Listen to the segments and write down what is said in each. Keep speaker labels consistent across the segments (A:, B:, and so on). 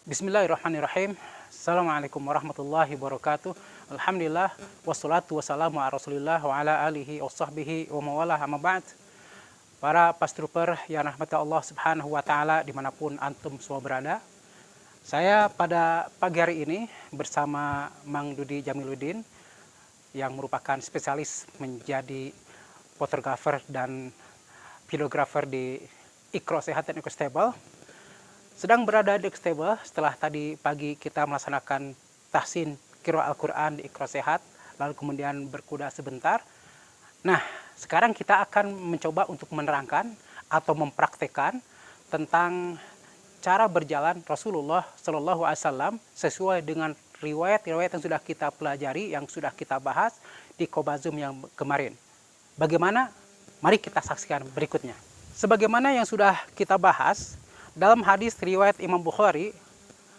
A: Bismillahirrahmanirrahim. Assalamualaikum warahmatullahi wabarakatuh. Alhamdulillah wassalatu wassalamu ala Rasulillah wa ala alihi wa sahbihi wa mawalah amma ba'd. Para pastrooper yang rahmati Allah Subhanahu wa taala dimanapun antum semua berada. Saya pada pagi hari ini bersama Mang Dudi Jamiluddin yang merupakan spesialis menjadi fotografer dan videografer di Iqra Sehat dan Eco-Stable. Sedang berada di Eco-Stable setelah tadi pagi kita melaksanakan tahsin qiraah Al-Quran di Iqra Sehat, lalu kemudian berkuda sebentar. Nah, sekarang kita akan mencoba untuk menerangkan atau mempraktekkan tentang cara berjalan Rasulullah Shallallahu Alaihi Wasallam sesuai dengan riwayat-riwayat yang sudah kita pelajari, yang sudah kita bahas di Qobazum yang kemarin. Bagaimana? Mari kita saksikan berikutnya. Sebagaimana yang sudah kita bahas, dalam hadis riwayat Imam Bukhari,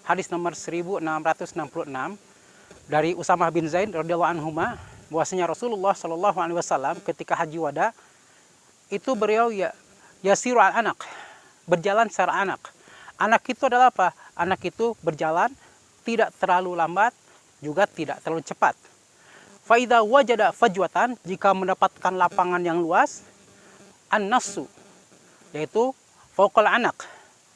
A: hadis nomor 1666 dari Usamah bin Zaid radhiyallahu anhuma, bahwasanya Rasulullah Shallallahu Alaihi Wasallam ketika haji wada itu beliau yasiru al anak, berjalan secara anak. Anak itu adalah apa? Anak itu berjalan tidak terlalu lambat, juga tidak terlalu cepat. Faida wajada fajwatan, jika mendapatkan lapangan yang luas, an-nasu, yaitu fauqal anak,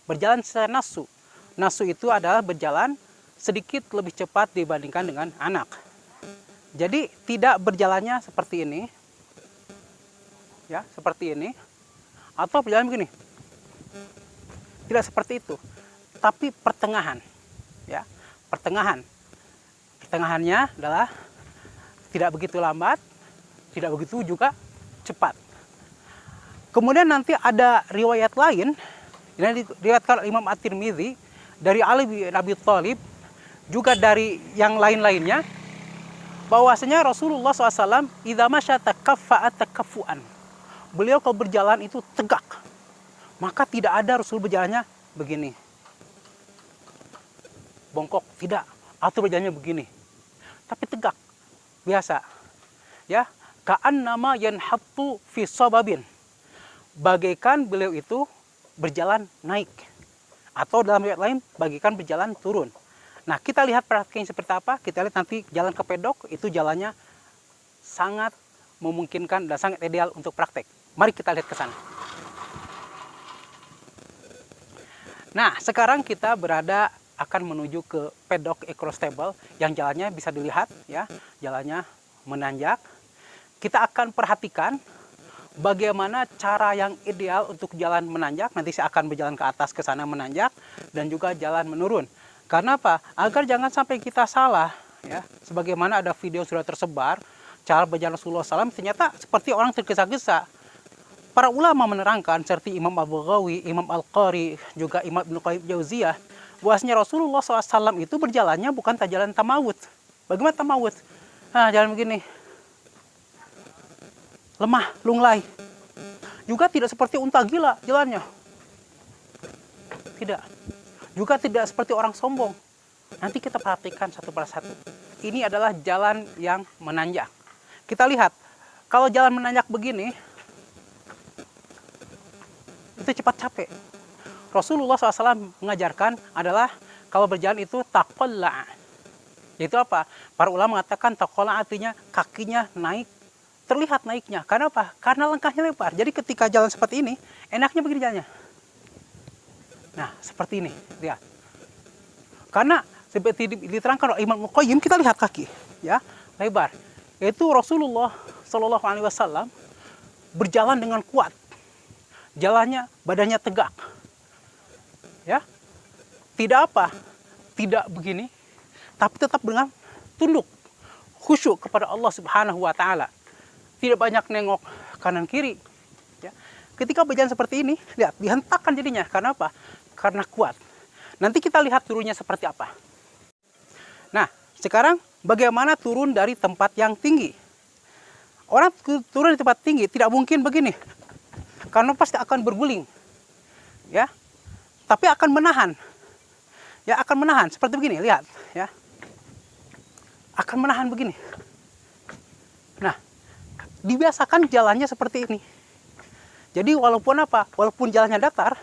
A: berjalan secara nasu. Nasu itu adalah berjalan sedikit lebih cepat dibandingkan dengan anak. Jadi tidak berjalannya seperti ini, ya, seperti ini, atau berjalan begini. Tidak seperti itu, tapi pertengahan, ya, pertengahan. Pertengahannya adalah tidak begitu lambat, tidak begitu juga cepat. Kemudian nanti ada riwayat lain, ini diriwayatkan Imam At-Tirmidzi dari Ali bin Abi Thalib, juga dari yang lain-lainnya, bahwasanya Rasulullah SAW idza masya takaffa'a takaffuan. Beliau kalau berjalan itu tegak. Maka tidak ada Rasul berjalannya begini, bongkok, tidak, atau berjalannya begini, tapi tegak, biasa, ya, ka'annama yanhattu fi sababin, bagaikan beliau itu berjalan naik, atau dalam riwayat lain bagaikan berjalan turun. Nah, kita lihat praktiknya seperti apa. Kita lihat nanti jalan ke pedok itu jalannya sangat memungkinkan dan sangat ideal untuk praktek. Mari kita lihat ke sana. Nah, sekarang kita berada akan menuju ke pedok Iqra Stable yang jalannya bisa dilihat, ya, jalannya menanjak. Kita akan perhatikan bagaimana cara yang ideal untuk jalan menanjak. Nanti saya akan berjalan ke atas ke sana menanjak dan juga jalan menurun. Karena apa? Agar jangan sampai kita salah, ya. Sebagaimana ada video sudah tersebar cara berjalan Rasulullah SAW, ternyata seperti orang tergesa-gesa. Para ulama menerangkan seperti Imam Al-Baghawi, Imam Al-Qari, juga Imam Ibnu Qayyim Jauziyah, bahwasanya Rasulullah SAW itu berjalannya bukan jalan tamawud. Bagaimana tamawud? Nah, jalan begini, lemah, lunglai. Juga tidak seperti unta gila jalannya. Tidak. Juga tidak seperti orang sombong. Nanti kita perhatikan satu persatu. Ini adalah jalan yang menanjak. Kita lihat, kalau jalan menanjak begini, itu cepat capek. Rasulullah SAW mengajarkan adalah kalau berjalan itu taqalla. Itu apa? Para ulama mengatakan taqalla artinya kakinya naik, terlihat naiknya. Karena apa? Karena langkahnya lebar. Jadi ketika jalan seperti ini, enaknya begini jalannya. Nah, seperti ini, lihat. Karena seperti diterangkan oleh Imam Al-Qayyim, kita lihat kaki, ya, lebar. Yaitu Rasulullah Shallallahu Alaihi Wasallam berjalan dengan kuat. Jalannya, badannya tegak, ya, tidak apa, tidak begini, tapi tetap dengan tunduk, khusyuk kepada Allah Subhanahu Wa Taala. Tidak banyak nengok kanan kiri, ya. Ketika berjalan seperti ini, lihat, dihentakkan jadinya. Karena apa? Karena kuat. Nanti kita lihat turunnya seperti apa. Nah, sekarang bagaimana turun dari tempat yang tinggi? Orang turun di tempat tinggi tidak mungkin begini, karena pasti akan berguling, ya. Tapi akan menahan, ya, akan menahan seperti begini. Lihat, ya, akan menahan begini. Nah, dibiasakan jalannya seperti ini. Jadi walaupun apa, walaupun jalannya datar,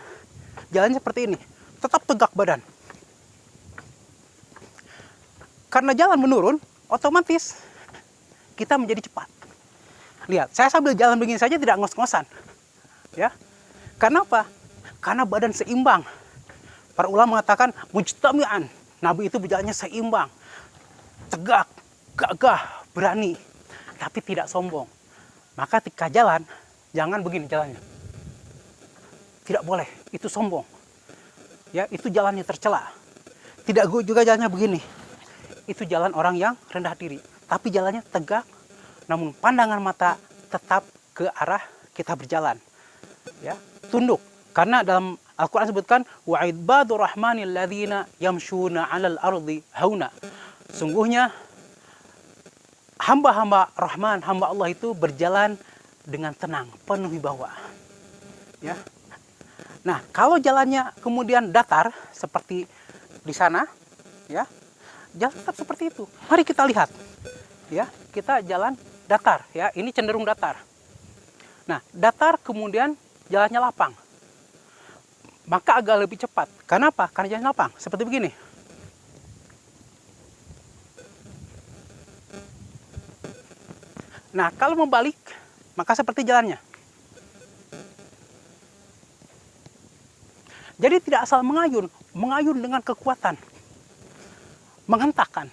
A: jalannya seperti ini, tetap tegak badan. karena jalan menurun, otomatis kita menjadi cepat. Lihat, saya sambil jalan begini saja tidak ngos-ngosan. Ya. Karena apa? Karena badan seimbang. Para ulama mengatakan mujtami'an. Nabi itu berjalannya seimbang. Tegak, gagah, berani, tapi tidak sombong. Maka ketika jalan, jangan begini jalannya. Tidak boleh, itu sombong. Ya, itu jalannya tercela. Tidak juga jalannya begini. Itu jalan orang yang rendah diri. Tapi jalannya tegak, namun pandangan mata tetap ke arah kita berjalan. Ya, tunduk. Karena dalam Al-Quran sebutkan wa ibadur rahmanil ladzina yamshuna 'alal ardi hauna. Sungguhnya hamba-hamba Rahman, hamba Allah itu berjalan dengan tenang, penuh wibawa. Ya. Nah, kalau jalannya kemudian datar seperti di sana, ya, jalan tetap seperti itu. Mari kita lihat, ya, kita jalan datar, ya, ini cenderung datar. Nah, datar kemudian jalannya lapang, maka agak lebih cepat. Kenapa? Karena jalan lapang, seperti begini. Nah, kalau membalik, maka seperti jalannya. Jadi tidak asal mengayun dengan kekuatan, menghentakkan.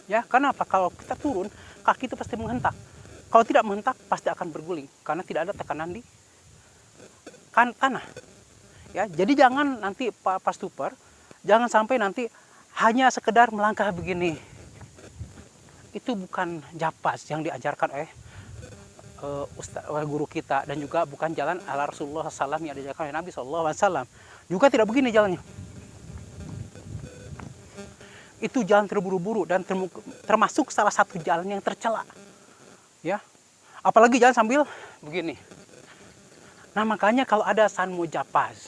A: Ya, karena apa? Kalau kita turun, kaki itu pasti menghentak. Kalau tidak menghentak, pasti akan berguling karena tidak ada tekanan di tanah. Ya, jadi jangan nanti pas tuper, jangan sampai nanti hanya sekedar melangkah begini. Itu bukan japas yang diajarkan oleh guru kita, dan juga bukan jalan ala Rasulullah SAW yang diajarkan oleh Nabi SAW. Juga tidak begini jalannya. Itu jalan terburu-buru dan termasuk salah satu jalan yang tercela. Ya, apalagi jalan sambil begini. Nah, makanya kalau ada sanmu japas,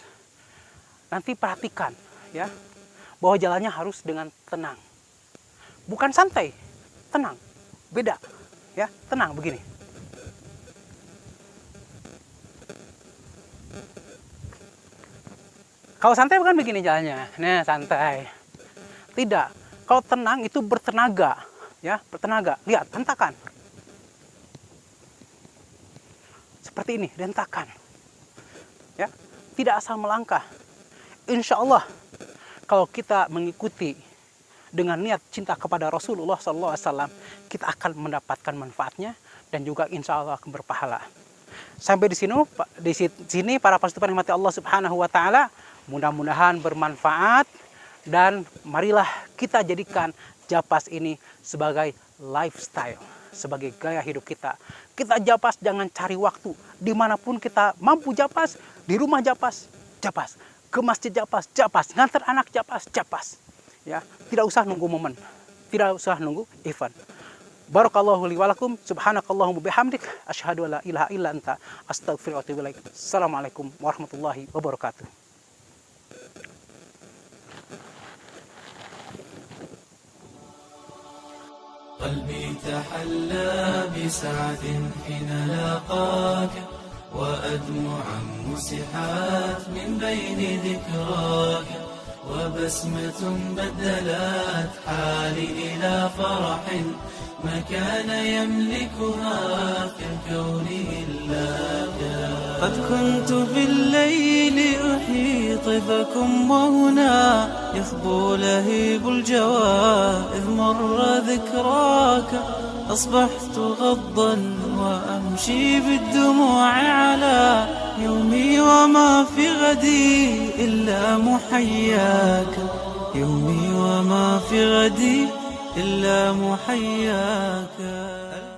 A: nanti perhatikan, ya, bahwa jalannya harus dengan tenang, bukan santai, tenang, beda, ya, tenang begini. Kalau santai bukan begini jalannya, nah santai. Tidak, kalau tenang itu bertenaga, ya, bertenaga. Lihat, hentakan. Seperti ini, hentakan. Ya, tidak asal melangkah. Insya Allah, kalau kita mengikuti dengan niat cinta kepada Rasulullah SAW, kita akan mendapatkan manfaatnya dan juga insya Allah akan berpahala. Sampai di sini para pasukan rahmati Allah Subhanahu wa Ta'ala, mudah-mudahan bermanfaat, dan marilah kita jadikan japas ini sebagai lifestyle, sebagai gaya hidup kita. Kita japas, jangan cari waktu. Dimanapun kita mampu japas, di rumah japas, japas, ke masjid japas, japas, ngantar anak japas, japas. Ya, tidak usah nunggu momen, tidak usah nunggu event. Barakallahu li wa lakum, subhanakallahumma bihamdik, asyhadu an la ilaha illa anta, astaghfiruka wa atubu ilaik. Assalamualaikum warahmatullahi wabarakatuh.
B: قلبي تحلى بسعد حين لاقاك وأدمعا مسحات من بين ذكراك وبسمة بدلت حالي إلى فرح ما كان يملكها في الكون إلا قد كنت في الليل أحيط بكم وهنا يخبو لهيب الجوى إذ مر ذكراك أصبحت غضا وأمشي بالدموع على يومي وما في غدي إلا محياك يومي وما في غدي إلا محياك